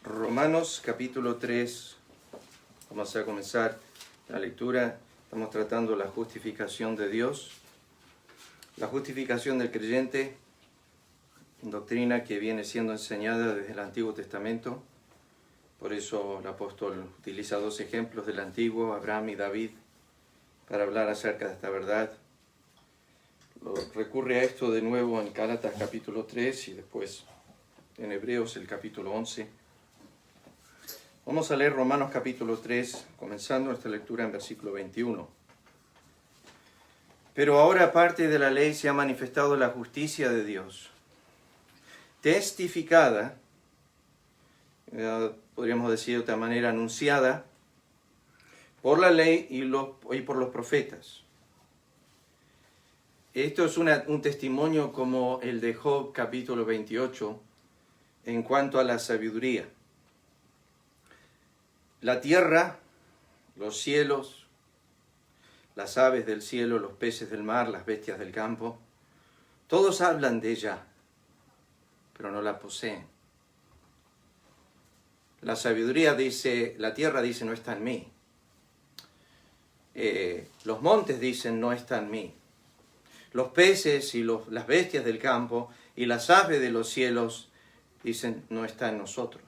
Romanos capítulo 3, vamos a comenzar la lectura. Estamos tratando la justificación de Dios, la justificación del creyente, doctrina que viene siendo enseñada desde el Antiguo Testamento. Por eso el apóstol utiliza dos ejemplos del Antiguo, Abraham y David, para hablar acerca de esta verdad. Recurre a esto de nuevo en Gálatas capítulo 3 y después en Hebreos el capítulo 11. Vamos a leer Romanos capítulo 3, comenzando nuestra lectura en versículo 21. Pero ahora, aparte de la ley, se ha manifestado la justicia de Dios, testificada, podríamos decir de otra manera, anunciada, por la ley y por los profetas. Esto es un testimonio como el de Job capítulo 28, en cuanto a la sabiduría. La tierra, los cielos, las aves del cielo, los peces del mar, las bestias del campo, todos hablan de ella, pero no la poseen. La sabiduría dice, la tierra dice, no está en mí. Los montes dicen, no está en mí. Los peces y las bestias del campo y las aves de los cielos dicen, no está en nosotros.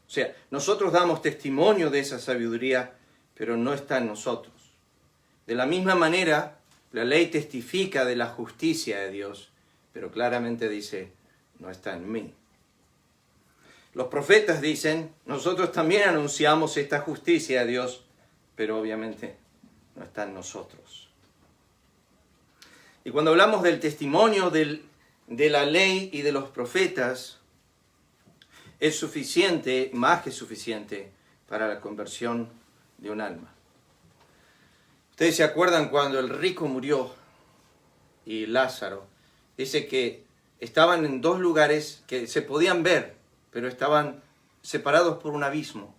O sea, nosotros damos testimonio de esa sabiduría, pero no está en nosotros. De la misma manera, la ley testifica de la justicia de Dios, pero claramente dice, no está en mí. Los profetas dicen, nosotros también anunciamos esta justicia de Dios, pero obviamente no está en nosotros. Y cuando hablamos del testimonio de la ley y de los profetas, es suficiente, más que suficiente, para la conversión de un alma. Ustedes se acuerdan cuando el rico murió y Lázaro, dice que estaban en dos lugares que se podían ver, pero estaban separados por un abismo.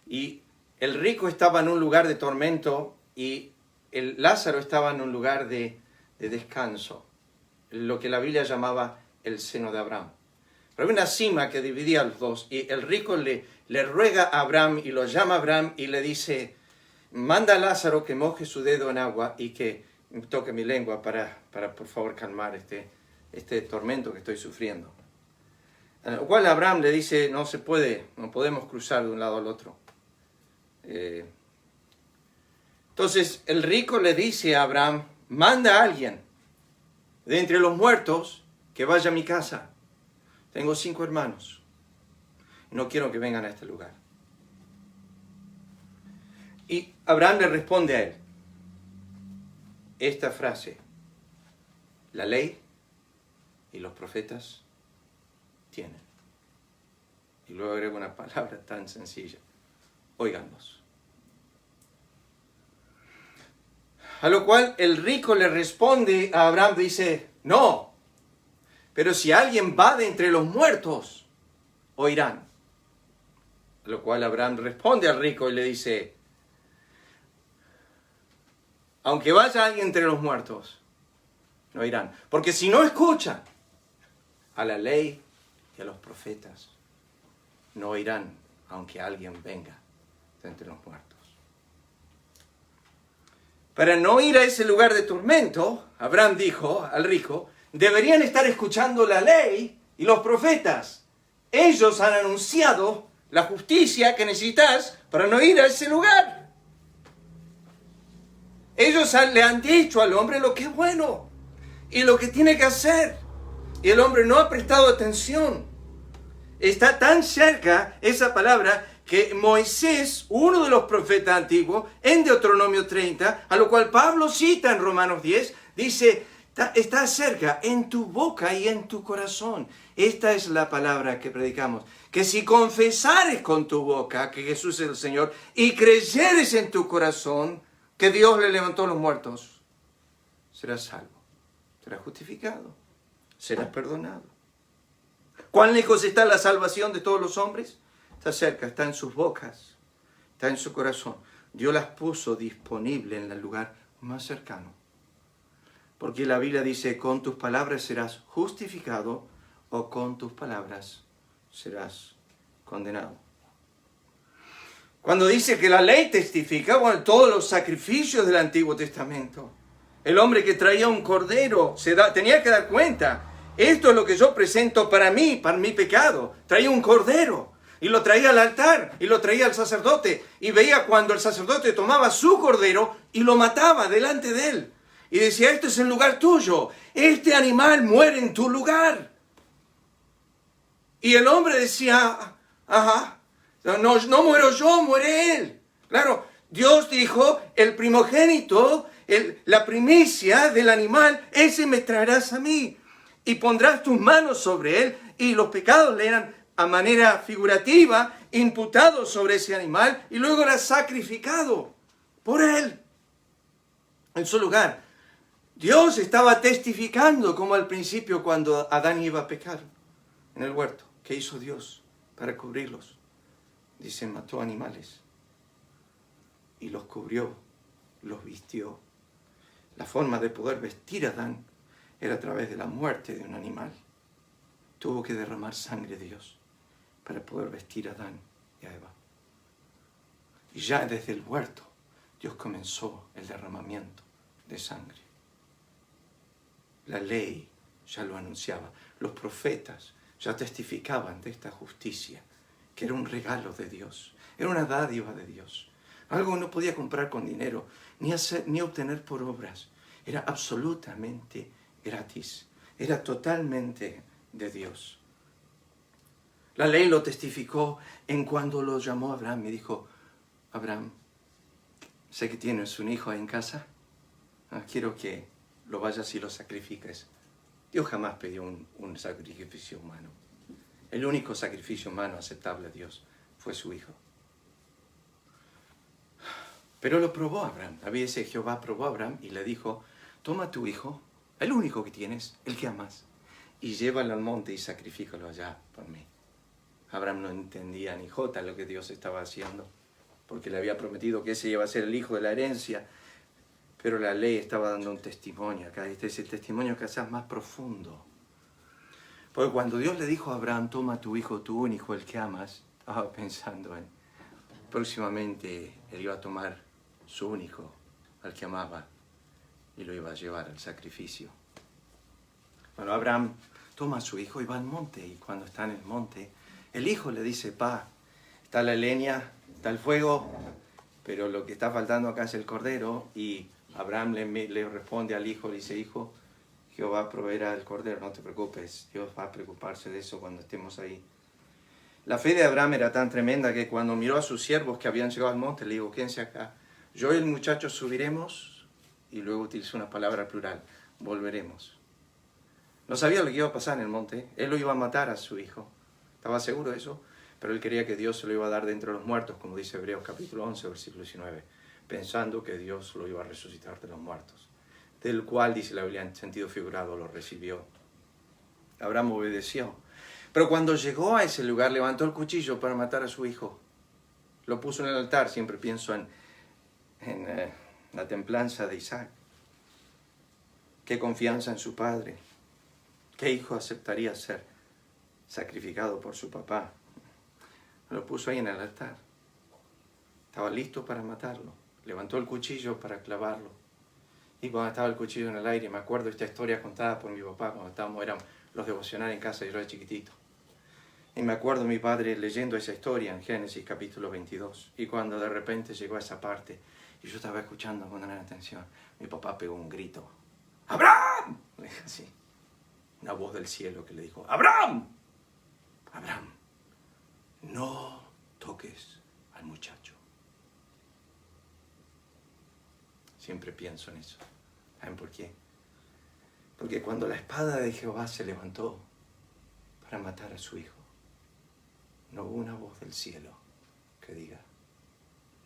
Y el rico estaba en un lugar de tormento y el Lázaro estaba en un lugar de descanso, lo que la Biblia llamaba el seno de Abraham. Pero había una cima que dividía a los dos y el rico le ruega a Abraham y lo llama a Abraham y le dice, manda a Lázaro que moje su dedo en agua y que toque mi lengua para por favor calmar este tormento que estoy sufriendo. A lo cual Abraham le dice, no se puede, no podemos cruzar de un lado al otro. Entonces el rico le dice a Abraham, manda a alguien de entre los muertos que vaya a mi casa. Tengo 5 hermanos. No quiero que vengan a este lugar. Y Abraham le responde a él esta frase. La ley y los profetas tienen. Y luego agrega una palabra tan sencilla. Óiganlos. A lo cual el rico le responde a Abraham, dice, no. Pero si alguien va de entre los muertos, oirán. A lo cual Abraham responde al rico y le dice, aunque vaya alguien entre los muertos, no oirán. Porque si no escuchan a la ley y a los profetas, no oirán, aunque alguien venga de entre los muertos. Para no ir a ese lugar de tormento, Abraham dijo al rico, deberían estar escuchando la ley y los profetas. Ellos han anunciado la justicia que necesitas para no ir a ese lugar. Ellos le han dicho al hombre lo que es bueno y lo que tiene que hacer. Y el hombre no ha prestado atención. Está tan cerca esa palabra que Moisés, uno de los profetas antiguos, en Deuteronomio 30, a lo cual Pablo cita en Romanos 10, dice, está cerca, en tu boca y en tu corazón. Esta es la palabra que predicamos. Que si confesares con tu boca que Jesús es el Señor y creyeres en tu corazón que Dios le levantó a los muertos, serás salvo, serás justificado, serás perdonado. ¿Cuán lejos está la salvación de todos los hombres? Está cerca, está en sus bocas, está en su corazón. Dios las puso disponibles en el lugar más cercano. Porque la Biblia dice, con tus palabras serás justificado o con tus palabras serás condenado. Cuando dice que la ley testifica, bueno, todos los sacrificios del Antiguo Testamento. El hombre que traía un cordero tenía que dar cuenta. Esto es lo que yo presento para mí, para mi pecado. Traía un cordero y lo traía al altar y lo traía al sacerdote. Y veía cuando el sacerdote tomaba su cordero y lo mataba delante de él. Y decía, este es el lugar tuyo. Este animal muere en tu lugar. Y el hombre decía, ajá, no muero yo, muere él. Claro, Dios dijo, el primogénito, la primicia del animal, ese me traerás a mí. Y pondrás tus manos sobre él, y los pecados le eran a manera figurativa imputados sobre ese animal, y luego era sacrificado por él en su lugar. Dios estaba testificando como al principio cuando Adán iba a pecar en el huerto. ¿Qué hizo Dios para cubrirlos? Dice, mató animales y los cubrió, los vistió. La forma de poder vestir a Adán era a través de la muerte de un animal. Tuvo que derramar sangre Dios para poder vestir a Adán y a Eva. Y ya desde el huerto Dios comenzó el derramamiento de sangre. La ley ya lo anunciaba. Los profetas ya testificaban de esta justicia, que era un regalo de Dios, era una dádiva de Dios. Algo que no podía comprar con dinero, ni obtener por obras. Era absolutamente gratis, era totalmente de Dios. La ley lo testificó en cuando lo llamó a Abraham y dijo, Abraham, sé que tienes un hijo ahí en casa, quiero que lo vayas y lo sacrifiques. Dios jamás pidió un sacrificio humano. El único sacrificio humano aceptable a Dios fue su hijo. Pero lo probó Abraham. A veces Jehová probó a Abraham y le dijo, toma tu hijo, el único que tienes, el que amas, y llévalo al monte y sacrifícalo allá por mí. Abraham no entendía ni jota lo que Dios estaba haciendo, porque le había prometido que ese iba a ser el hijo de la herencia. Pero la ley estaba dando un testimonio acá, este es el testimonio quizás más profundo. Porque cuando Dios le dijo a Abraham, toma tu hijo, tu único, el que amas, estaba pensando en, próximamente él iba a tomar su único, al que amaba, y lo iba a llevar al sacrificio. Bueno, Abraham toma a su hijo y va al monte, y cuando está en el monte, el hijo le dice, pa, está la leña, está el fuego, pero lo que está faltando acá es el cordero, y Abraham le responde al hijo, le dice, hijo, Jehová proveerá el cordero, no te preocupes, Dios va a preocuparse de eso cuando estemos ahí. La fe de Abraham era tan tremenda que cuando miró a sus siervos que habían llegado al monte, le dijo, quédense acá, yo y el muchacho subiremos, y luego utilizó una palabra plural, volveremos. No sabía lo que iba a pasar en el monte, él lo iba a matar a su hijo, estaba seguro de eso, pero él creía que Dios se lo iba a dar de entre los muertos, como dice Hebreos capítulo 11, versículo 19, pensando que Dios lo iba a resucitar de los muertos, del cual, dice la Biblia en sentido figurado, lo recibió. Abraham obedeció. Pero cuando llegó a ese lugar, levantó el cuchillo para matar a su hijo. Lo puso en el altar. Siempre pienso en la templanza de Isaac. Qué confianza en su padre. ¿Qué hijo aceptaría ser sacrificado por su papá? Lo puso ahí en el altar. Estaba listo para matarlo. Levantó el cuchillo para clavarlo. Y cuando estaba el cuchillo en el aire, me acuerdo de esta historia contada por mi papá cuando éramos los devocionales en casa y yo era chiquitito. Y me acuerdo de mi padre leyendo esa historia en Génesis capítulo 22. Y cuando de repente llegó a esa parte, y yo estaba escuchando con gran atención, mi papá pegó un grito. ¡Abraham! Le dije así. Una voz del cielo que le dijo, ¡Abraham! ¡Abraham! No toques al muchacho. Siempre pienso en eso. ¿Saben por qué? Porque cuando la espada de Jehová se levantó para matar a su hijo, no hubo una voz del cielo que diga,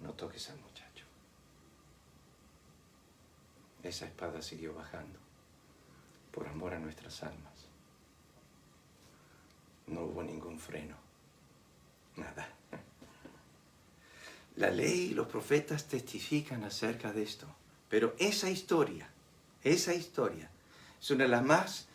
no toques al muchacho. Esa espada siguió bajando por amor a nuestras almas. No hubo ningún freno, nada. La ley y los profetas testifican acerca de esto, pero esa historia es una de las más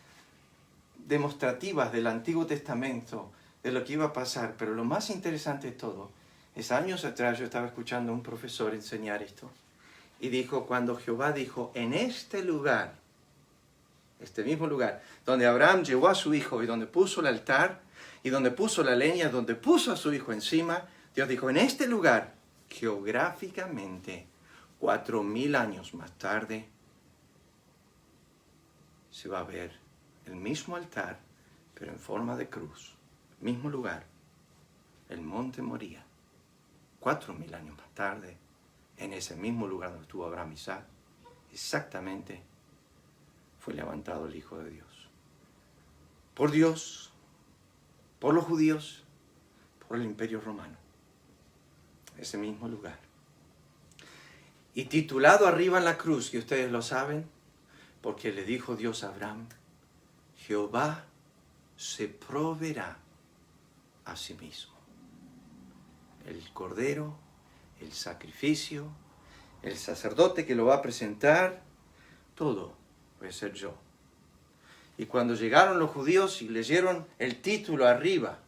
demostrativas del Antiguo Testamento de lo que iba a pasar. Pero lo más interesante de todo es, años atrás yo estaba escuchando a un profesor enseñar esto. Y dijo, cuando Jehová dijo, en este lugar, este mismo lugar, donde Abraham llevó a su hijo y donde puso el altar y donde puso la leña, donde puso a su hijo encima, Dios dijo, en este lugar, geográficamente, 4000 años más tarde, se va a ver el mismo altar, pero en forma de cruz, mismo lugar, el monte Moría. 4000 años más tarde, en ese mismo lugar donde estuvo Abraham y Isaac, exactamente fue levantado el Hijo de Dios. Por Dios, por los judíos, por el Imperio Romano. Ese mismo lugar. Y titulado arriba en la cruz, que ustedes lo saben, porque le dijo Dios a Abraham, Jehová se proveerá a sí mismo. El cordero, el sacrificio, el sacerdote que lo va a presentar, todo voy a ser yo. Y cuando llegaron los judíos y leyeron el título arriba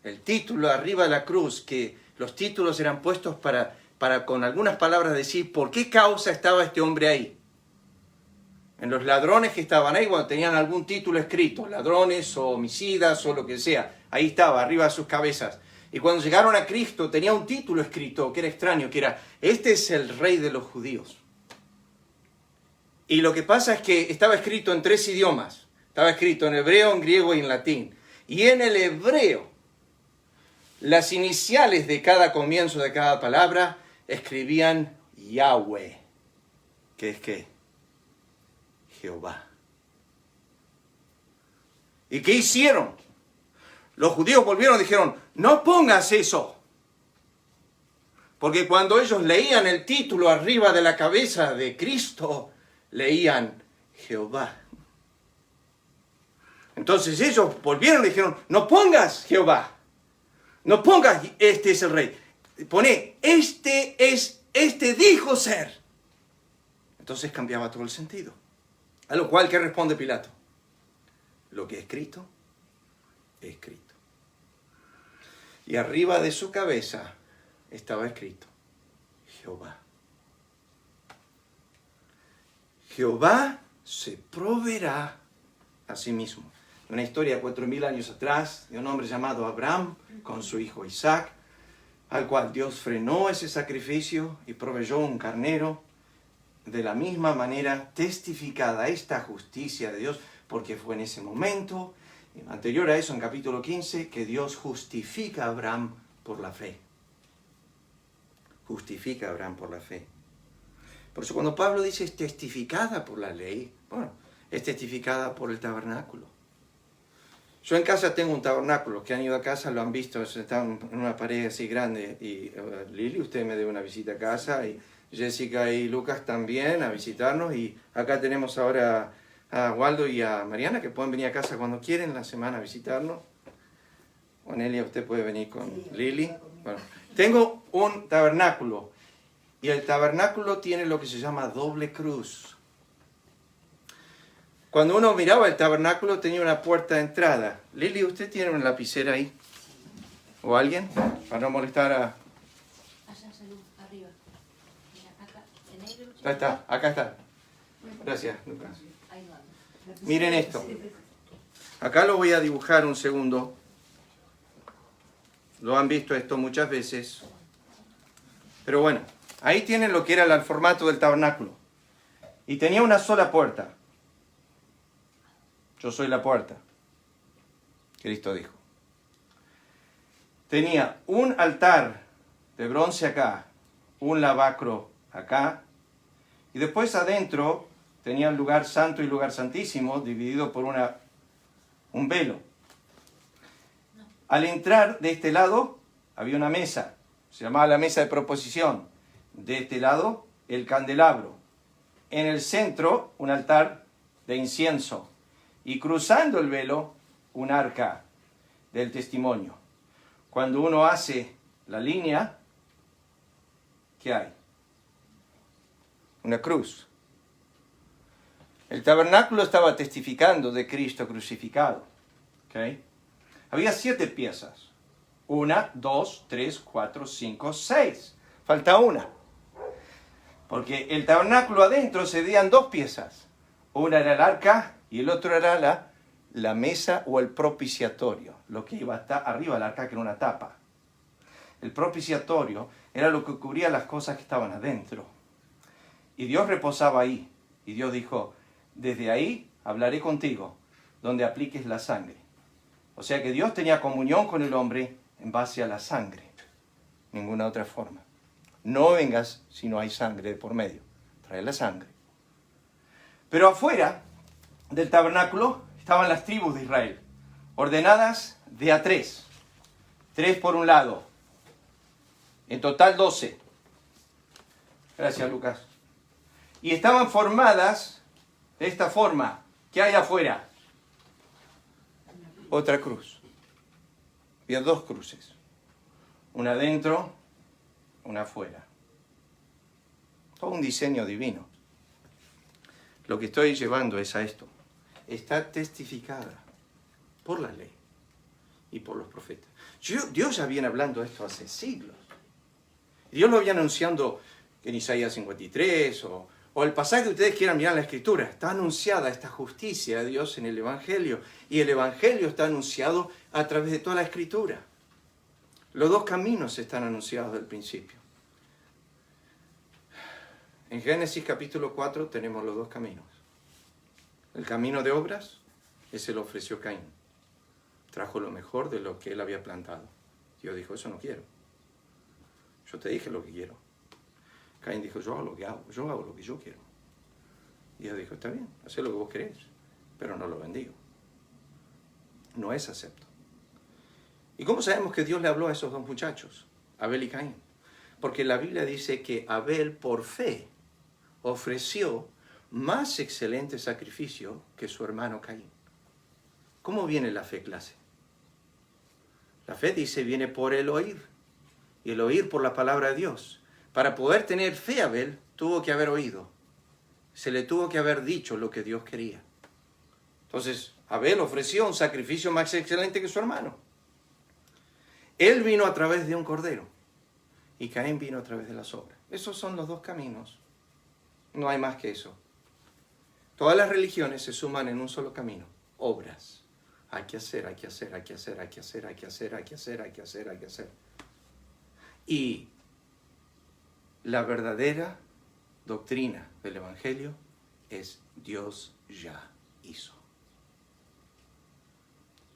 de la cruz, que los títulos eran puestos para con algunas palabras decir por qué causa estaba este hombre ahí. En los ladrones que estaban ahí, cuando tenían algún título escrito, ladrones o homicidas o lo que sea, ahí estaba, arriba de sus cabezas. Y cuando llegaron a Cristo tenía un título escrito que era extraño, que era, este es el rey de los judíos. Y lo que pasa es que estaba escrito en 3 idiomas. Estaba escrito en hebreo, en griego y en latín. Y en el hebreo, las iniciales de cada comienzo de cada palabra escribían Yahweh, que es ¿qué? Jehová. ¿Y qué hicieron? Los judíos volvieron y dijeron, no pongas eso. Porque cuando ellos leían el título arriba de la cabeza de Cristo, leían Jehová. Entonces ellos volvieron y dijeron, no pongas Jehová. No pongas este es el rey. Pone, este dijo ser. Entonces cambiaba todo el sentido. A lo cual, ¿qué responde Pilato? Lo que es escrito, es escrito. Y arriba de su cabeza estaba escrito, Jehová. Jehová se proveerá a sí mismo. Una historia de 4000 años atrás, de un hombre llamado Abraham, con su hijo Isaac, al cual Dios frenó ese sacrificio y proveyó un carnero. De la misma manera testificada esta justicia de Dios, porque fue en ese momento, anterior a eso, en capítulo 15, que Dios justifica a Abraham por la fe. Justifica a Abraham por la fe. Por eso cuando Pablo dice es testificada por la ley, bueno, es testificada por el tabernáculo. Yo en casa tengo un tabernáculo, los que han ido a casa lo han visto, está en una pared así grande. Y Lili, usted me debe una visita a casa, y Jessica y Lucas también a visitarnos. Y acá tenemos ahora a Waldo y a Mariana, que pueden venir a casa cuando quieren la semana a visitarnos. Onelia, usted puede venir con Lili. Bueno, tengo un tabernáculo, y el tabernáculo tiene lo que se llama doble cruz. Cuando uno miraba el tabernáculo tenía una puerta de entrada. Lili, ¿usted tiene una lapicera ahí? ¿O alguien? Para no molestar a... Allá, salud, arriba. Mira, acá, en negro. Ahí está, acá está. Gracias, Lucas. Ahí va. Miren esto. Acá lo voy a dibujar un segundo. Lo han visto esto muchas veces. Pero bueno, ahí tienen lo que era el formato del tabernáculo. Y tenía una sola puerta. Yo soy la puerta. Cristo dijo. Tenía un altar de bronce acá, un lavacro acá, y después adentro tenía un lugar santo y lugar santísimo, dividido por un velo. Al entrar de este lado había una mesa, se llamaba la mesa de proposición. De este lado el candelabro. En el centro un altar de incienso. Y cruzando el velo, un arca del testimonio. Cuando uno hace la línea, ¿qué hay? Una cruz. El tabernáculo estaba testificando de Cristo crucificado. ¿Okay? Había 7 piezas. 1, 2, 3, 4, 5, 6. Falta una. Porque el tabernáculo adentro se dividía en 2 piezas. Una era el arca y el otro era la mesa o el propiciatorio. Lo que iba hasta arriba del arca, que era una tapa. El propiciatorio era lo que cubría las cosas que estaban adentro. Y Dios reposaba ahí. Y Dios dijo, desde ahí hablaré contigo, donde apliques la sangre. O sea que Dios tenía comunión con el hombre en base a la sangre. Ninguna otra forma. No vengas si no hay sangre por medio. Trae la sangre. Pero afuera del tabernáculo estaban las tribus de Israel, ordenadas de a 3. 3 por un lado. En total 12. Gracias, Lucas. Y estaban formadas de esta forma. ¿Qué hay afuera? Otra cruz. Había 2 cruces. Una adentro, una afuera. Todo un diseño divino. Lo que estoy llevando es a esto. Está testificada por la ley y por los profetas. Dios ya viene hablando esto hace siglos. Dios lo viene anunciando en Isaías 53 o el pasaje que ustedes quieran mirar en la Escritura. Está anunciada esta justicia de Dios en el Evangelio. Y el Evangelio está anunciado a través de toda la Escritura. Los 2 caminos están anunciados del principio. En Génesis capítulo 4 tenemos los 2 caminos. El camino de obras, ese lo ofreció Caín. Trajo lo mejor de lo que él había plantado. Dios dijo, eso no quiero. Yo te dije lo que quiero. Caín dijo, yo hago lo que hago, yo hago lo que yo quiero. Y Dios dijo, está bien, haz lo que vos querés, pero no lo bendigo. No es acepto. ¿Y cómo sabemos que Dios le habló a esos 2 muchachos, Abel y Caín? Porque la Biblia dice que Abel por fe ofreció más excelente sacrificio que su hermano Caín. ¿Cómo viene la fe, clase? La fe dice viene por el oír, y el oír por la palabra de Dios. Para poder tener fe, Abel tuvo que haber oído. Se le tuvo que haber dicho lo que Dios quería. Entonces, Abel ofreció un sacrificio más excelente que su hermano. Él vino a través de un cordero y Caín vino a través de las obras. Esos son los 2 caminos. No hay más que eso. Todas las religiones se suman en un solo camino. Obras. Hay que hacer, hay que hacer, hay que hacer, hay que hacer, hay que hacer, hay que hacer, hay que hacer, hay que hacer. Y la verdadera doctrina del Evangelio es Dios ya hizo.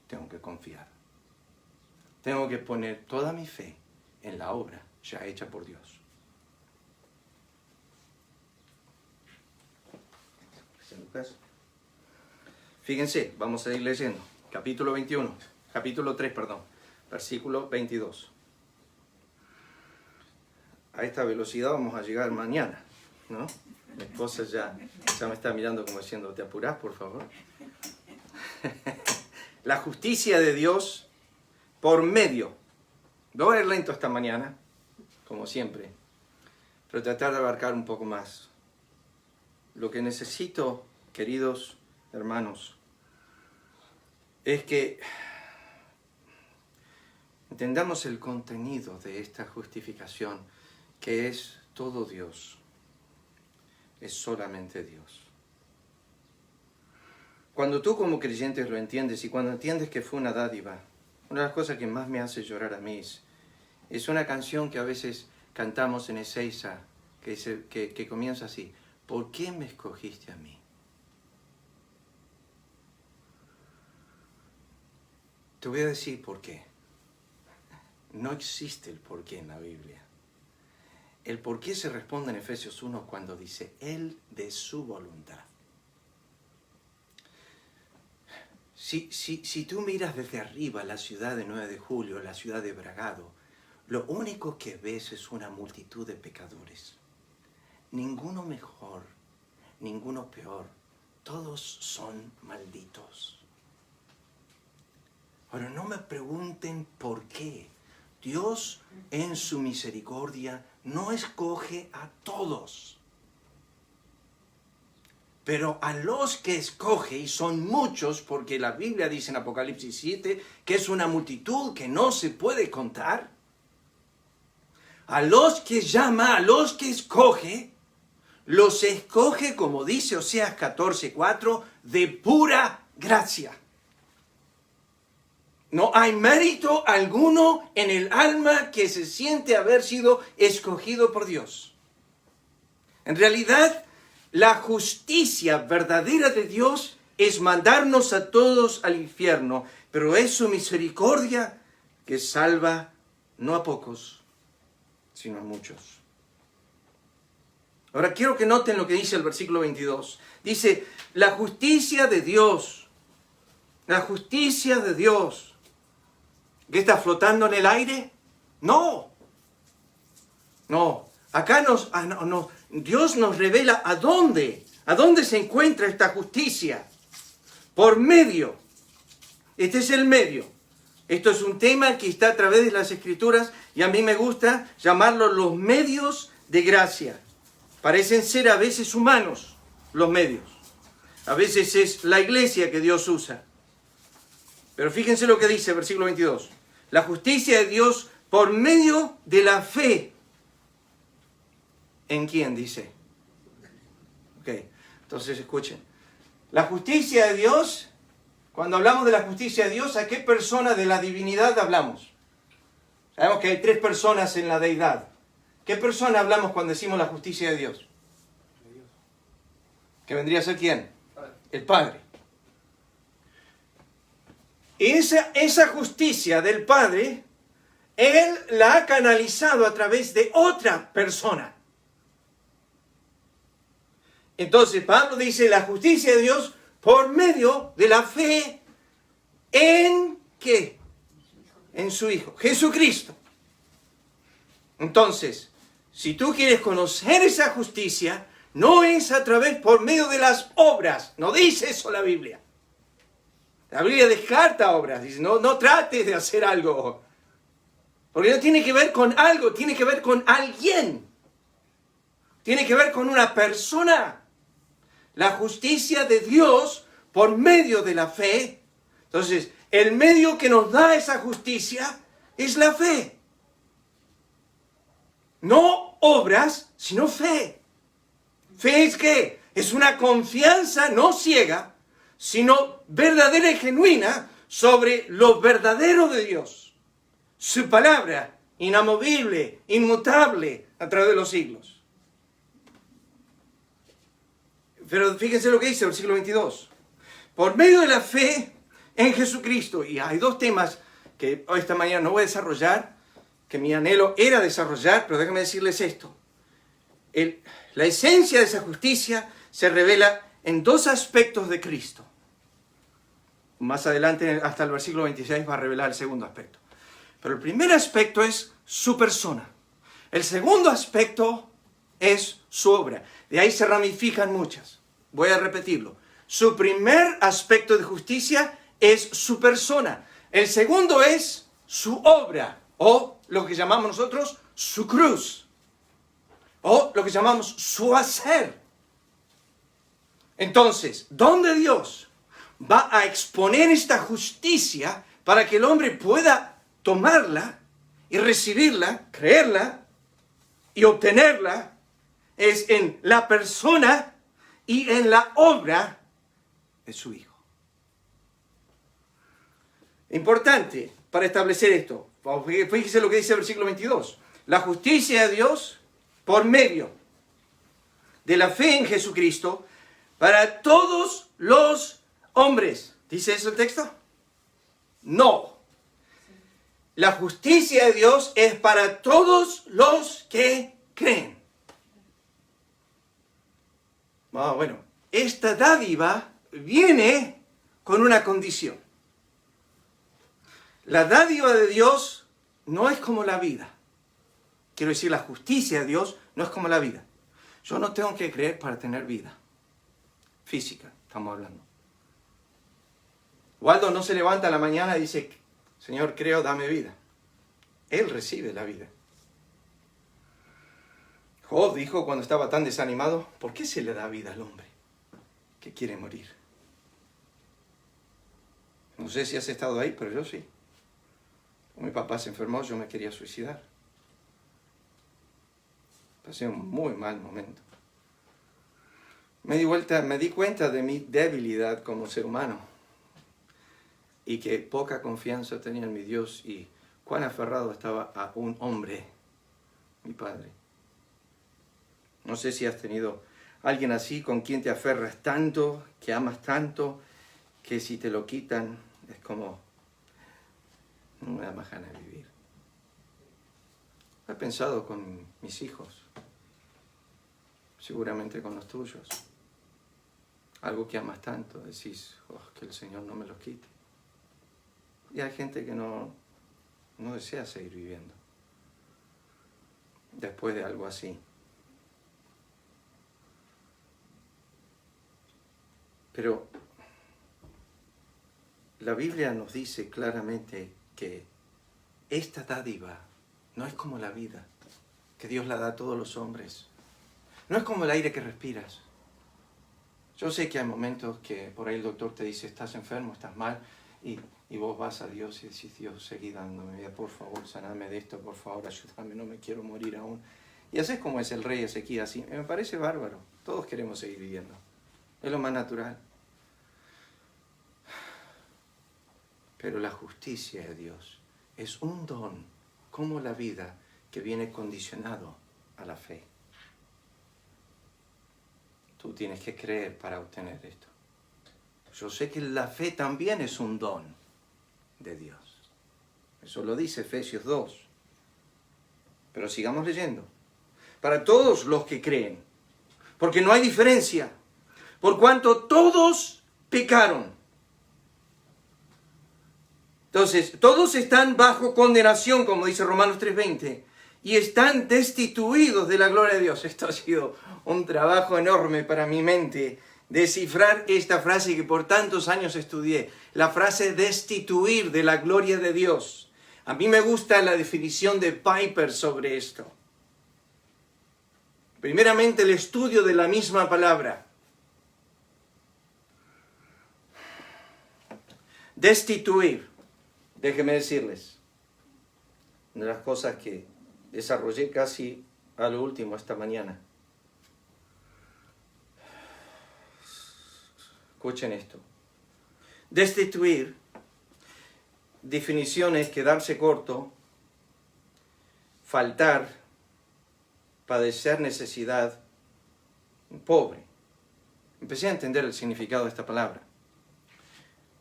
Tengo que confiar. Tengo que poner toda mi fe en la obra ya hecha por Dios. Fíjense, vamos a ir leyendo. Capítulo 3, versículo 22. A esta velocidad vamos a llegar mañana, ¿no? Mi esposa ya me está mirando como diciendo, ¿te apurás, por favor? La justicia de Dios por medio. Voy a ir lento esta mañana, como siempre, pero tratar de abarcar un poco más. Lo que necesito, queridos hermanos, es que entendamos el contenido de esta justificación, que es todo Dios, es solamente Dios. Cuando tú como creyente lo entiendes y cuando entiendes que fue una dádiva, una de las cosas que más me hace llorar a mí es una canción que a veces cantamos en Ezeiza, que comienza así, ¿por qué me escogiste a mí? Te voy a decir por qué. No existe el por qué en la Biblia. El por qué se responde en Efesios 1 cuando dice, Él de su voluntad. Si tú miras desde arriba la ciudad de 9 de julio, la ciudad de Bragado, lo único que ves es una multitud de pecadores. Ninguno mejor, ninguno peor. Todos son malditos. Ahora, no me pregunten por qué. Dios, en su misericordia, no escoge a todos. pero a los que escoge, y son muchos, porque la Biblia dice en Apocalipsis 7 que es una multitud que no se puede contar, a los que llama, a los que escoge, los escoge, como dice Oseas 14:4, de pura gracia. No hay mérito alguno en el alma que se siente haber sido escogido por Dios. En realidad, la justicia verdadera de Dios es mandarnos a todos al infierno, pero es su misericordia que salva no a pocos, sino a muchos. Ahora quiero que noten lo que dice el versículo 22. Dice, la justicia de Dios, ¿qué está flotando en el aire? No. Acá Dios nos revela a dónde se encuentra esta justicia. Por medio. Este es el medio. Esto es un tema que está a través de las Escrituras y a mí me gusta llamarlo los medios de gracia. Parecen ser a veces humanos los medios. A veces es la iglesia que Dios usa. Pero fíjense lo que dice el versículo 22. La justicia de Dios por medio de la fe. ¿En quién dice? Ok, entonces escuchen. La justicia de Dios, cuando hablamos de la justicia de Dios, ¿a qué persona de la divinidad hablamos? Sabemos que hay 3 personas en la deidad. ¿Qué persona hablamos cuando decimos la justicia de Dios? ¿Que vendría a ser quién? El Padre. Esa justicia del Padre, Él la ha canalizado a través de otra persona. Entonces Pablo dice la justicia de Dios por medio de la fe en ¿qué? En su Hijo, Jesucristo. Entonces, si tú quieres conocer esa justicia, no es a través, por medio de las obras. No dice eso la Biblia. La Biblia descarta obras. Dice, no trates de hacer algo. Porque no tiene que ver con algo, tiene que ver con alguien. Tiene que ver con una persona. La justicia de Dios por medio de la fe. Entonces, el medio que nos da esa justicia es la fe. No obras, sino fe. ¿Fe es qué? Es una confianza no ciega, sino verdadera y genuina sobre lo verdadero de Dios. Su palabra, inamovible, inmutable a través de los siglos. Pero fíjense lo que dice el versículo 22. Por medio de la fe en Jesucristo. Y hay 2 temas que esta mañana no voy a desarrollar, que mi anhelo era desarrollar, pero déjenme decirles esto. La esencia de esa justicia se revela en 2 aspectos de Cristo. Más adelante, hasta el versículo 26, va a revelar el segundo aspecto. Pero el primer aspecto es su persona. El segundo aspecto es su obra. De ahí se ramifican muchas. Voy a repetirlo. Su primer aspecto de justicia es su persona. El segundo es su obra, o lo que llamamos nosotros su cruz, o lo que llamamos su hacer. Entonces, ¿dónde Dios va a exponer esta justicia para que el hombre pueda tomarla y recibirla, creerla y obtenerla? Es en la persona y en la obra de su Hijo. Importante para establecer esto. Fíjese lo que dice el versículo 22. La justicia de Dios por medio de la fe en Jesucristo para todos los hombres. ¿Dice eso el texto? No. La justicia de Dios es para todos los que creen. Bueno, esta dádiva viene con una condición. La dádiva de Dios no es como la vida. Quiero decir, la justicia de Dios no es como la vida. Yo no tengo que creer para tener vida física, estamos hablando. Waldo no se levanta a la mañana y dice, Señor, creo, dame vida. Él recibe la vida. Job dijo cuando estaba tan desanimado, ¿por qué se le da vida al hombre? que quiere morir. No sé si has estado ahí, pero yo sí. Cuando mi papá se enfermó, yo me quería suicidar. Pasé un muy mal momento. Me di cuenta de mi debilidad como ser humano y que poca confianza tenía en mi Dios y cuán aferrado estaba a un hombre, mi padre. No sé si has tenido alguien así con quien te aferras tanto, que amas tanto, que si te lo quitan es como, no me da más ganas de vivir. He pensado con mis hijos, seguramente con los tuyos. Algo que amas tanto, decís, que el Señor no me los quite. Y hay gente que no desea seguir viviendo después de algo así. Pero la Biblia nos dice claramente que esta dádiva no es como la vida, que Dios la da a todos los hombres. No es como el aire que respiras. Yo sé que hay momentos que por ahí el doctor te dice, estás enfermo, estás mal, y vos vas a Dios y decís, Dios, seguí dándome vida, por favor, saname de esto, por favor, ayúdame, no me quiero morir aún. Y así es como es el rey Ezequías, y me parece bárbaro. Todos queremos seguir viviendo. Es lo más natural. Pero la justicia de Dios es un don, como la vida, que viene condicionado a la fe. Tú tienes que creer para obtener esto. Yo sé que la fe también es un don de Dios. Eso lo dice Efesios 2. Pero sigamos leyendo. Para todos los que creen, porque no hay diferencia, por cuanto todos pecaron. Entonces, todos están bajo condenación, como dice Romanos 3:20, y están destituidos de la gloria de Dios. Esto ha sido un trabajo enorme para mi mente, descifrar esta frase que por tantos años estudié, la frase destituir de la gloria de Dios. A mí me gusta la definición de Piper sobre esto. Primeramente, el estudio de la misma palabra. Destituir, déjenme decirles, una de las cosas que desarrollé casi a lo último esta mañana. Escuchen esto. Destituir, definición es quedarse corto, faltar, padecer necesidad, pobre. Empecé a entender el significado de esta palabra.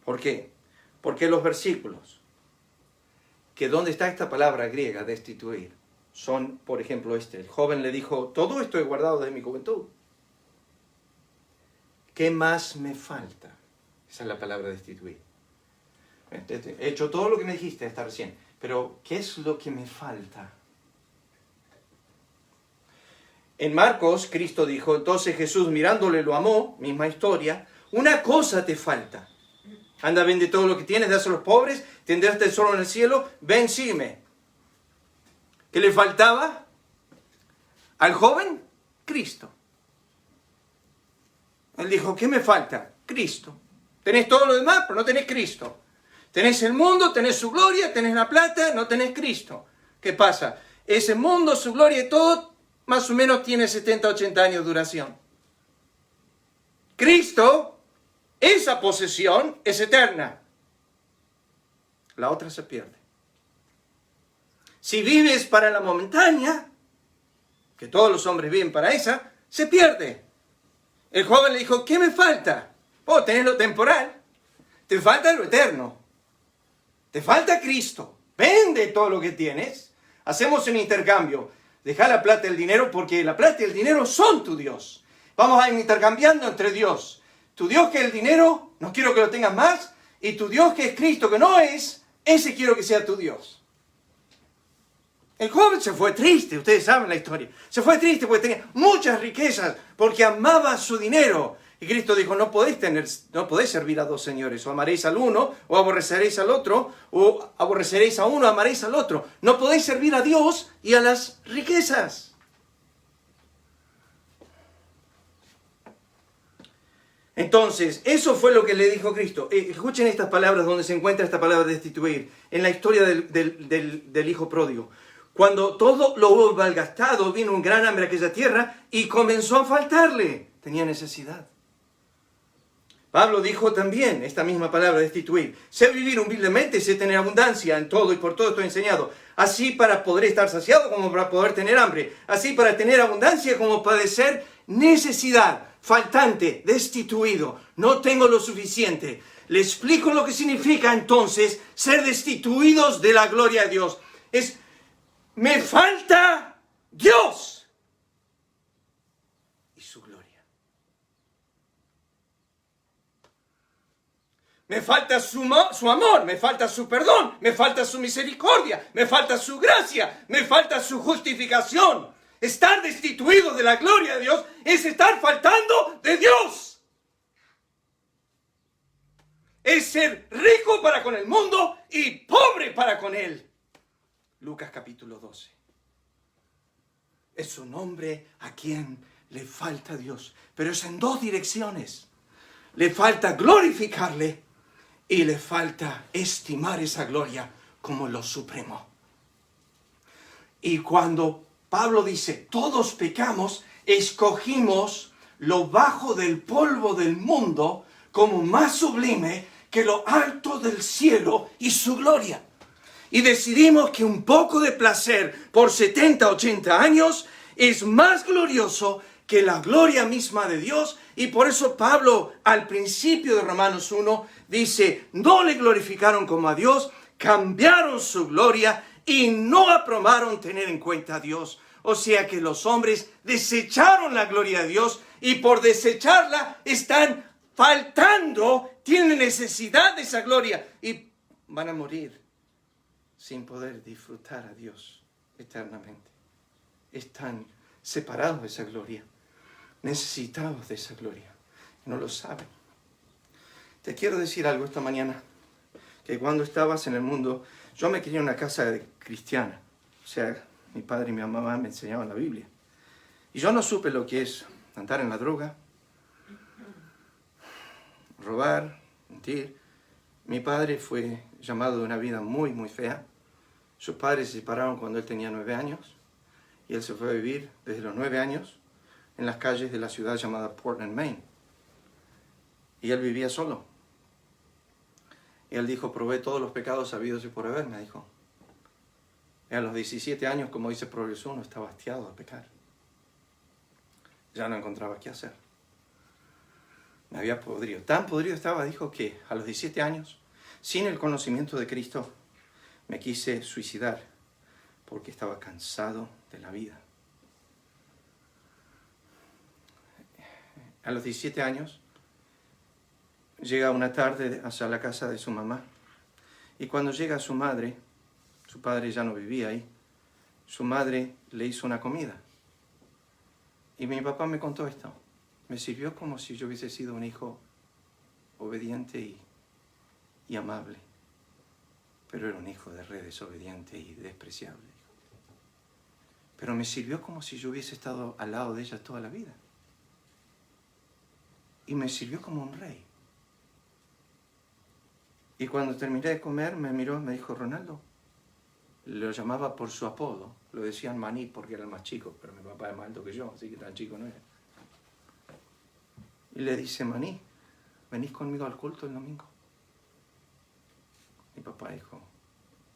¿Por qué? Porque los versículos, que donde está esta palabra griega, destituir, son, por ejemplo, el joven le dijo, todo esto he guardado de mi juventud. ¿Qué más me falta? Esa es la palabra destituir. He hecho todo lo que me dijiste hasta recién, pero ¿qué es lo que me falta? En Marcos, Cristo dijo, entonces Jesús mirándole lo amó, misma historia, una cosa te falta. Anda, vende todo lo que tienes, dáselo a los pobres, tendrás tesoro en el cielo, ven, sígueme. ¿Qué le faltaba al joven? Cristo. Él dijo, ¿qué me falta? Cristo. Tenés todo lo demás, pero no tenés Cristo. Tenés el mundo, tenés su gloria, tenés la plata, no tenés Cristo. ¿Qué pasa? Ese mundo, su gloria y todo, más o menos tiene 70, 80 años de duración. Cristo, esa posesión es eterna. La otra se pierde. Si vives para la momentánea, que todos los hombres viven para esa, se pierde. El joven le dijo, ¿qué me falta? Oh, tenés lo temporal. Te falta lo eterno. Te falta Cristo. Vende todo lo que tienes. Hacemos un intercambio. Deja la plata y el dinero porque la plata y el dinero son tu Dios. Vamos a ir intercambiando entre Dios. Tu Dios que es el dinero, no quiero que lo tengas más. Y tu Dios que es Cristo, que no es, ese quiero que sea tu Dios. El joven se fue triste, ustedes saben la historia. Se fue triste porque tenía muchas riquezas, porque amaba su dinero. Y Cristo dijo, no podéis servir a dos señores. O amaréis al uno, o aborreceréis al otro, o aborreceréis a uno, o amaréis al otro. No podéis servir a Dios y a las riquezas. Entonces, eso fue lo que le dijo Cristo. Escuchen estas palabras donde se encuentra esta palabra destituir. En la historia del hijo pródigo. Cuando todo lo hubo malgastado, vino un gran hambre a aquella tierra y comenzó a faltarle. Tenía necesidad. Pablo dijo también esta misma palabra, destituir. Sé vivir humildemente, sé tener abundancia en todo y por todo estoy enseñado. Así para poder estar saciado como para poder tener hambre. Así para tener abundancia como padecer necesidad. Faltante, destituido. No tengo lo suficiente. Le explico lo que significa entonces ser destituidos de la gloria de Dios. Me falta Dios y su gloria. Me falta su amor, me falta su perdón, me falta su misericordia, me falta su gracia, me falta su justificación. Estar destituido de la gloria de Dios es estar faltando de Dios. Es ser rico para con el mundo y pobre para con Él. Lucas capítulo 12. Es un hombre a quien le falta Dios, pero es en dos direcciones. Le falta glorificarle y le falta estimar esa gloria como lo supremo. Y cuando Pablo dice, todos pecamos, escogimos lo bajo del polvo del mundo como más sublime que lo alto del cielo y su gloria. Y decidimos que un poco de placer por 70, 80 años es más glorioso que la gloria misma de Dios. Y por eso Pablo al principio de Romanos 1 dice, no le glorificaron como a Dios, cambiaron su gloria y no aprobaron tener en cuenta a Dios. O sea que los hombres desecharon la gloria de Dios y por desecharla están faltando, tienen necesidad de esa gloria y van a morir sin poder disfrutar a Dios eternamente. Están separados de esa gloria, necesitados de esa gloria. No lo saben. Te quiero decir algo esta mañana, que cuando estabas en el mundo, yo me crié en una casa cristiana. O sea, mi padre y mi mamá me enseñaban la Biblia. Y yo no supe lo que es andar en la droga, robar, mentir. Mi padre fue llamado de una vida muy, muy fea. Sus padres se separaron cuando él tenía 9 años. Y él se fue a vivir desde los 9 años en las calles de la ciudad llamada Portland, Maine. Y él vivía solo. Y él dijo, probé todos los pecados habidos y por haber, me dijo. Y a los 17 años, como dice Proverbios 1, estaba hastiado de pecar. Ya no encontraba qué hacer. Me había podrido. Tan podrido estaba, dijo, que a los 17 años, sin el conocimiento de Cristo, me quise suicidar porque estaba cansado de la vida. A los 17 años, llega una tarde hacia la casa de su mamá. Y cuando llega su madre, su padre ya no vivía ahí, su madre le hizo una comida. Y mi papá me contó esto. Me sirvió como si yo hubiese sido un hijo obediente y amable. Pero era un hijo de re desobediente y despreciable. Pero me sirvió como si yo hubiese estado al lado de ella toda la vida. Y me sirvió como un rey. Y cuando terminé de comer, me miró y me dijo, Ronaldo, lo llamaba por su apodo. Lo decían Maní porque era el más chico, pero mi papá es más alto que yo, así que tan chico no era. Y le dice, Maní, ¿venís conmigo al culto el domingo? Mi papá dijo,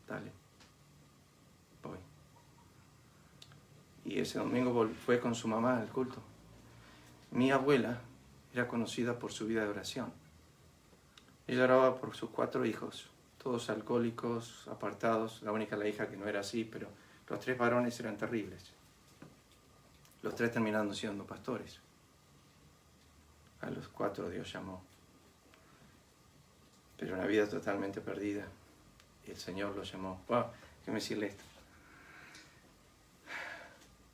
dale, voy. Y ese domingo fue con su mamá al culto. Mi abuela era conocida por su vida de oración. Ella oraba por sus 4 hijos, todos alcohólicos, apartados. La única la hija que no era así, pero los 3 varones eran terribles. Los 3 terminando siendo pastores. A los 4 Dios llamó. Pero una vida totalmente perdida. Y el Señor los llamó. Wow, déjame decirle esto.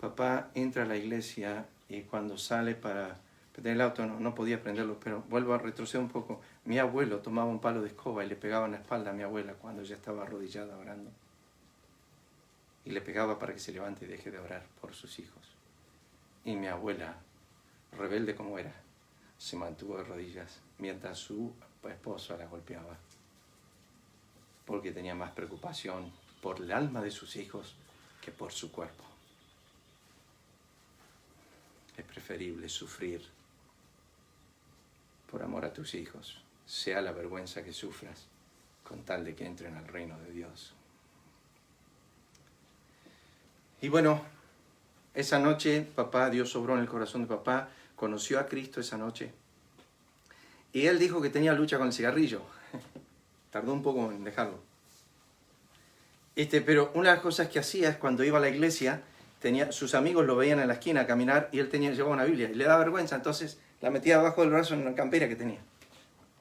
Papá entra a la iglesia y cuando sale para prender el auto no podía prenderlo, pero vuelvo a retroceder un poco. Mi abuelo tomaba un palo de escoba y le pegaba en la espalda a mi abuela cuando ella estaba arrodillada orando. Y le pegaba para que se levante y deje de orar por sus hijos. Y mi abuela, rebelde como era, se mantuvo de rodillas mientras su esposo la golpeaba, porque tenía más preocupación por el alma de sus hijos que por su cuerpo. Es preferible sufrir por amor a tus hijos, sea la vergüenza que sufras, con tal de que entren al reino de Dios. Y bueno, esa noche, Dios obró en el corazón de papá, conoció a Cristo esa noche. Y él dijo que tenía lucha con el cigarrillo. Tardó un poco en dejarlo. Pero una de las cosas que hacía es cuando iba a la iglesia, sus amigos lo veían en la esquina caminar y él llevaba una Biblia y le daba vergüenza, entonces la metía abajo del brazo en una campera que tenía.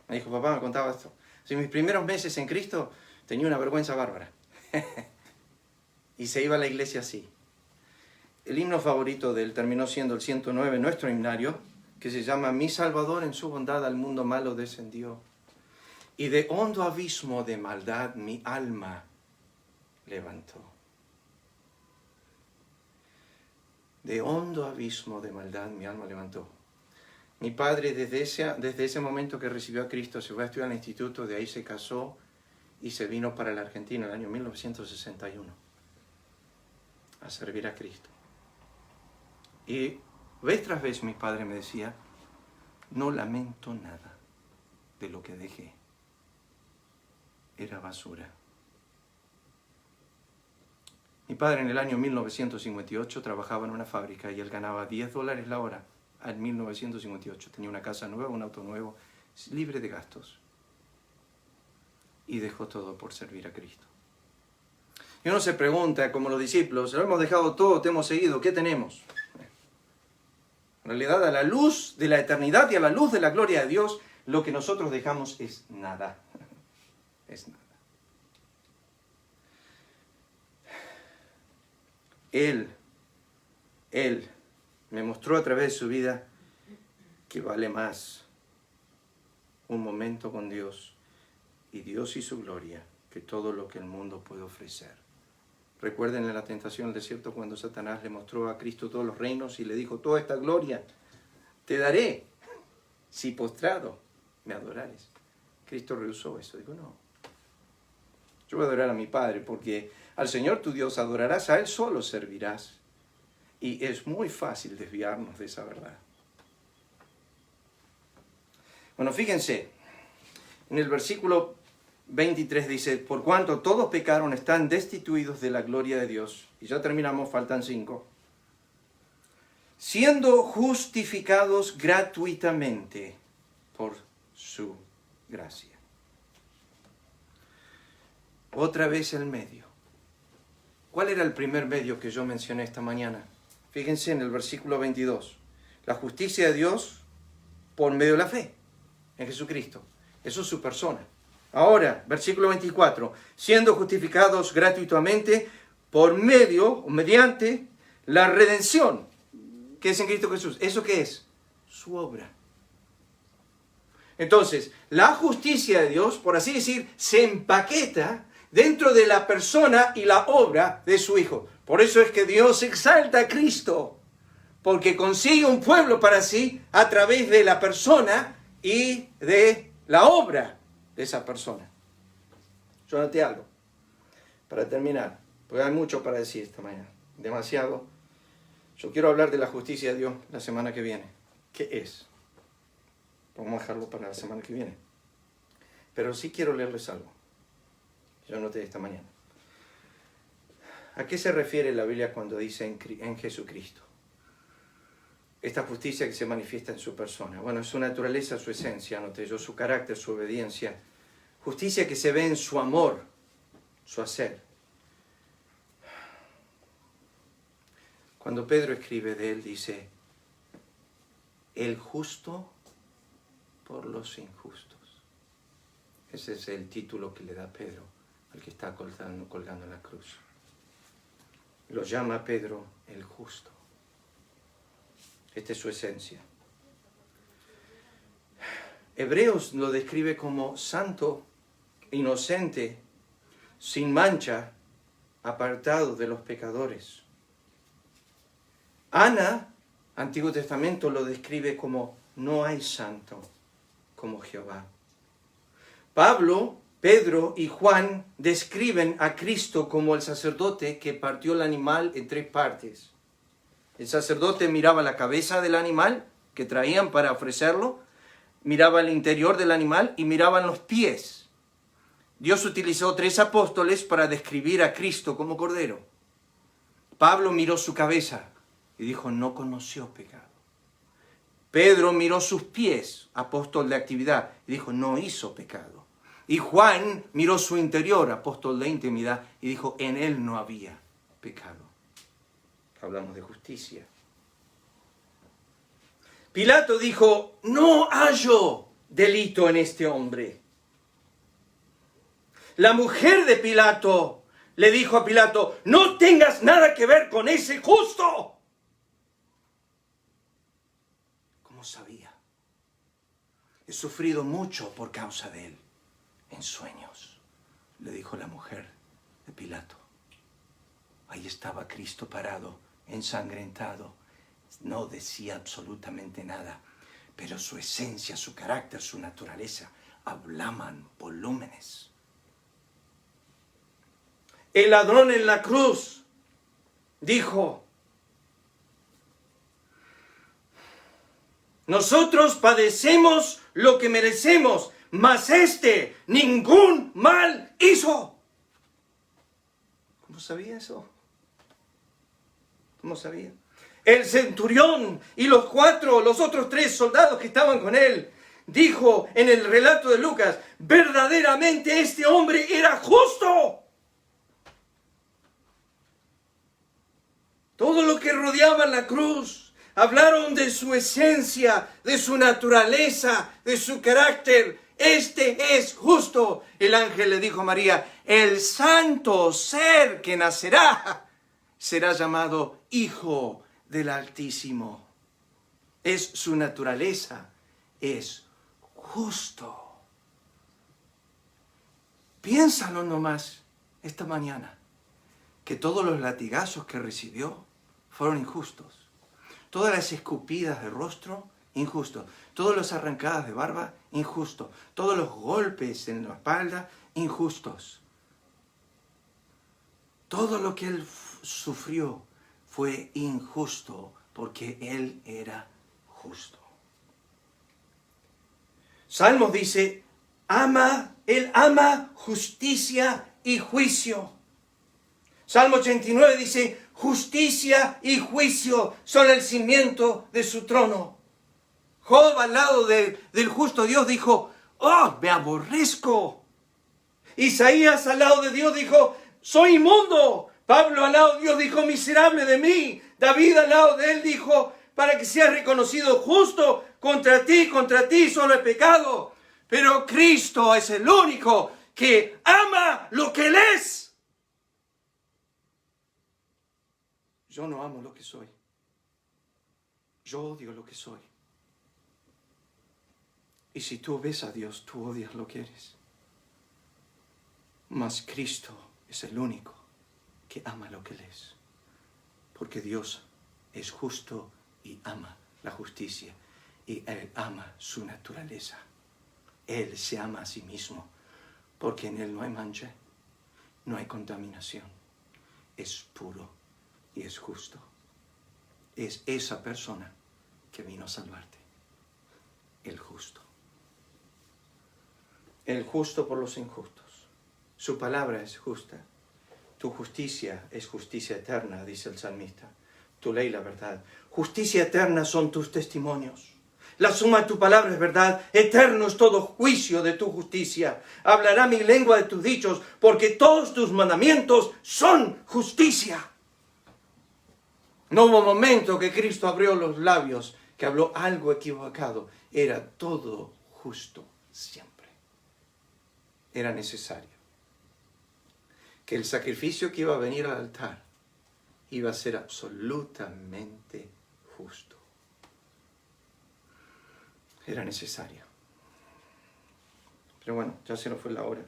Me dijo, papá me contaba esto. En mis primeros meses en Cristo tenía una vergüenza bárbara. Y se iba a la iglesia así. El himno favorito de él terminó siendo el 109, nuestro himnario, que se llama Mi Salvador en su bondad al mundo malo descendió. Y de hondo abismo de maldad mi alma levantó. De hondo abismo de maldad mi alma levantó. Mi padre desde ese momento que recibió a Cristo se fue a estudiar al instituto, de ahí se casó y se vino para la Argentina en el año 1961 a servir a Cristo. Y vez tras vez mi padre me decía, no lamento nada de lo que dejé. Era basura. Mi padre en el año 1958 trabajaba en una fábrica y él ganaba $10 la hora. En 1958 tenía una casa nueva, un auto nuevo, libre de gastos. Y dejó todo por servir a Cristo. Y uno se pregunta, como los discípulos, lo hemos dejado todo, te hemos seguido, ¿qué tenemos? En realidad, a la luz de la eternidad y a la luz de la gloria de Dios, lo que nosotros dejamos es nada. Es nada. Él me mostró a través de su vida que vale más un momento con Dios y Dios y su gloria que todo lo que el mundo puede ofrecer. Recuerden en la tentación del desierto cuando Satanás le mostró a Cristo todos los reinos y le dijo, toda esta gloria te daré si postrado me adorares. Cristo rehusó eso. Dijo, no, yo voy a adorar a mi Padre porque al Señor tu Dios adorarás, a Él solo servirás. Y es muy fácil desviarnos de esa verdad. Bueno, fíjense, en el versículo 23 dice, por cuanto todos pecaron, están destituidos de la gloria de Dios. Y ya terminamos, faltan 5. Siendo justificados gratuitamente por su gracia. Otra vez el medio. ¿Cuál era el primer medio que yo mencioné esta mañana? Fíjense en el versículo 22. La justicia de Dios por medio de la fe en Jesucristo. Eso es su persona. Ahora, versículo 24. Siendo justificados gratuitamente por medio o mediante la redención que es en Cristo Jesús. ¿Eso qué es? Su obra. Entonces, la justicia de Dios, por así decir, se empaqueta dentro de la persona y la obra de su Hijo. Por eso es que Dios exalta a Cristo, porque consigue un pueblo para sí a través de la persona y de la obra de esa persona. Yo anoté algo para terminar, porque hay mucho para decir esta mañana, demasiado. Yo quiero hablar de la justicia de Dios la semana que viene. ¿Qué es? Vamos a dejarlo para la semana que viene. Pero sí quiero leerles algo. Yo anoté esta mañana. ¿A qué se refiere la Biblia cuando dice en Jesucristo? Esta justicia que se manifiesta en su persona. Bueno, su naturaleza, su esencia, anoté yo, su carácter, su obediencia. Justicia que se ve en su amor, su hacer. Cuando Pedro escribe de él, dice, el justo por los injustos. Ese es el título que le da Pedro al que está colgando en la cruz. Lo llama Pedro el justo. Esta es su esencia. Hebreos lo describe como santo, inocente, sin mancha, apartado de los pecadores. Ana, Antiguo Testamento, lo describe como no hay santo como Jehová. Pablo, Pedro y Juan describen a Cristo como el sacerdote que partió el animal en 3 partes. El sacerdote miraba la cabeza del animal que traían para ofrecerlo, miraba el interior del animal y miraban los pies. Dios utilizó 3 apóstoles para describir a Cristo como Cordero. Pablo miró su cabeza y dijo, no conoció pecado. Pedro miró sus pies, apóstol de actividad, y dijo, no hizo pecado. Y Juan miró su interior, apóstol de intimidad, y dijo, en él no había pecado. Hablamos de justicia. Pilato dijo, no hallo delito en este hombre. La mujer de Pilato le dijo a Pilato, no tengas nada que ver con ese justo. ¿Cómo sabía? He sufrido mucho por causa de él. En sueños, le dijo la mujer de Pilato. Ahí estaba Cristo parado, ensangrentado. No decía absolutamente nada, pero su esencia, su carácter, su naturaleza hablaban volúmenes. El ladrón en la cruz dijo, nosotros padecemos lo que merecemos, mas este ningún mal hizo. ¿Cómo sabía eso? ¿Cómo sabía? El centurión y los otros 3 soldados que estaban con él, dijo en el relato de Lucas, verdaderamente este hombre era justo. Todo lo que rodeaba la cruz, hablaron de su esencia, de su naturaleza, de su carácter. Este es justo. El ángel le dijo a María, el santo ser que nacerá será llamado Hijo del Altísimo. Es su naturaleza, es justo. Piénsalo nomás esta mañana, que todos los latigazos que recibió fueron injustos. Todas las escupidas de rostro, injusto. Todas las arrancadas de barba, injusto. Todos los golpes en la espalda, injustos. Todo lo que él sufrió fue injusto porque él era justo. Salmos dice, él ama justicia y juicio. Salmo 89 dice, justicia y juicio son el cimiento de su trono. Job al lado del justo Dios dijo, oh, me aborrezco. Isaías al lado de Dios dijo, soy inmundo. Pablo al lado de Dios dijo, miserable de mí. David al lado de él dijo, para que seas reconocido justo, contra ti solo he pecado. Pero Cristo es el único que ama lo que él es. Yo no amo lo que soy. Yo odio lo que soy. Y si tú ves a Dios, tú odias lo que eres. Mas Cristo es el único que ama lo que Él es. Porque Dios es justo y ama la justicia. Y Él ama su naturaleza. Él se ama a sí mismo. Porque en Él no hay mancha, no hay contaminación. Es puro y es justo. Es esa persona que vino a salvarte. El justo. El justo por los injustos. Su palabra es justa. Tu justicia es justicia eterna, dice el salmista. Tu ley, la verdad. Justicia eterna son tus testimonios. La suma de tu palabra es verdad. Eterno es todo juicio de tu justicia. Hablará mi lengua de tus dichos, porque todos tus mandamientos son justicia. No hubo momento que Cristo abrió los labios, que habló algo equivocado. Era todo justo siempre. Era necesario que el sacrificio que iba a venir al altar iba a ser absolutamente justo. Era necesario. Pero bueno, ya se nos fue la hora.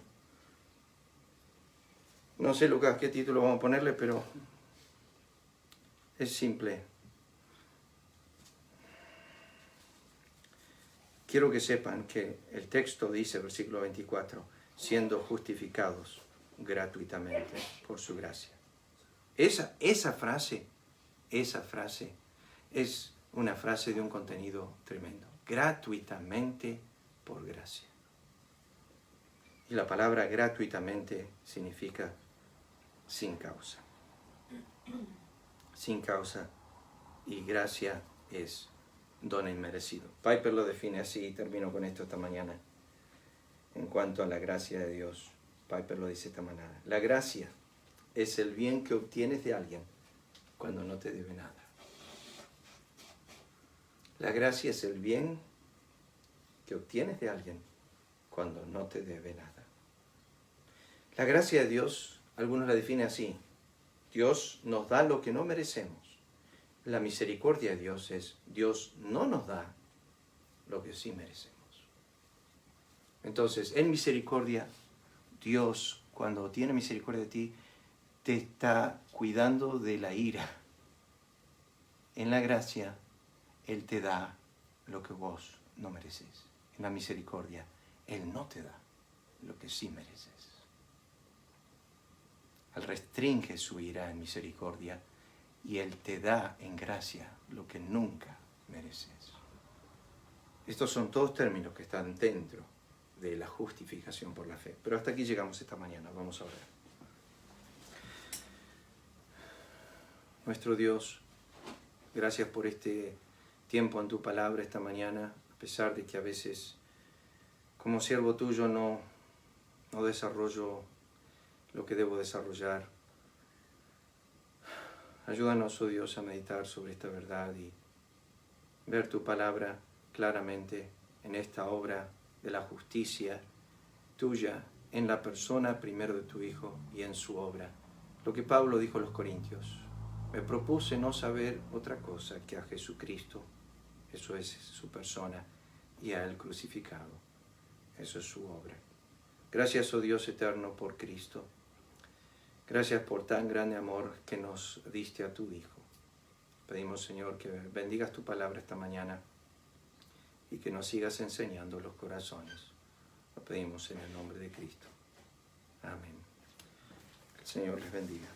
No sé, Lucas, qué título vamos a ponerle, pero es simple. quiero que sepan que el texto dice, versículo 24, siendo justificados gratuitamente por su gracia. Esa frase es una frase de un contenido tremendo. Gratuitamente por gracia. Y la palabra gratuitamente significa sin causa. Sin causa. Y gracia es don inmerecido. Piper lo define así, y termino con esto esta mañana. En cuanto a la gracia de Dios, Piper lo dice esta manera. La gracia es el bien que obtienes de alguien cuando no te debe nada. La gracia es el bien que obtienes de alguien cuando no te debe nada. La gracia de Dios, algunos la definen así. Dios nos da lo que no merecemos. La misericordia de Dios es, Dios no nos da lo que sí merecemos. Entonces, en misericordia, Dios, cuando tiene misericordia de ti, te está cuidando de la ira. En la gracia, Él te da lo que vos no mereces. En la misericordia, Él no te da lo que sí mereces. Él restringe su ira en misericordia y Él te da en gracia lo que nunca mereces. Estos son todos términos que están dentro de la justificación por la fe. Pero hasta aquí llegamos esta mañana. Vamos a orar. Nuestro Dios, gracias por este tiempo en tu palabra esta mañana, a pesar de que a veces, como siervo tuyo, no desarrollo lo que debo desarrollar. Ayúdanos, oh Dios, a meditar sobre esta verdad y ver tu palabra claramente en esta obra de la justicia tuya, en la persona primero de tu Hijo y en su obra. Lo que Pablo dijo a los Corintios: me propuse no saber otra cosa que a Jesucristo, eso es su persona, y a Él crucificado, eso es su obra. Gracias, oh Dios eterno, por Cristo. Gracias por tan grande amor que nos diste a tu Hijo. Pedimos, Señor, que bendigas tu palabra esta mañana y que nos sigas enseñando los corazones. Lo pedimos en el nombre de Cristo. Amén. Que el Señor les bendiga.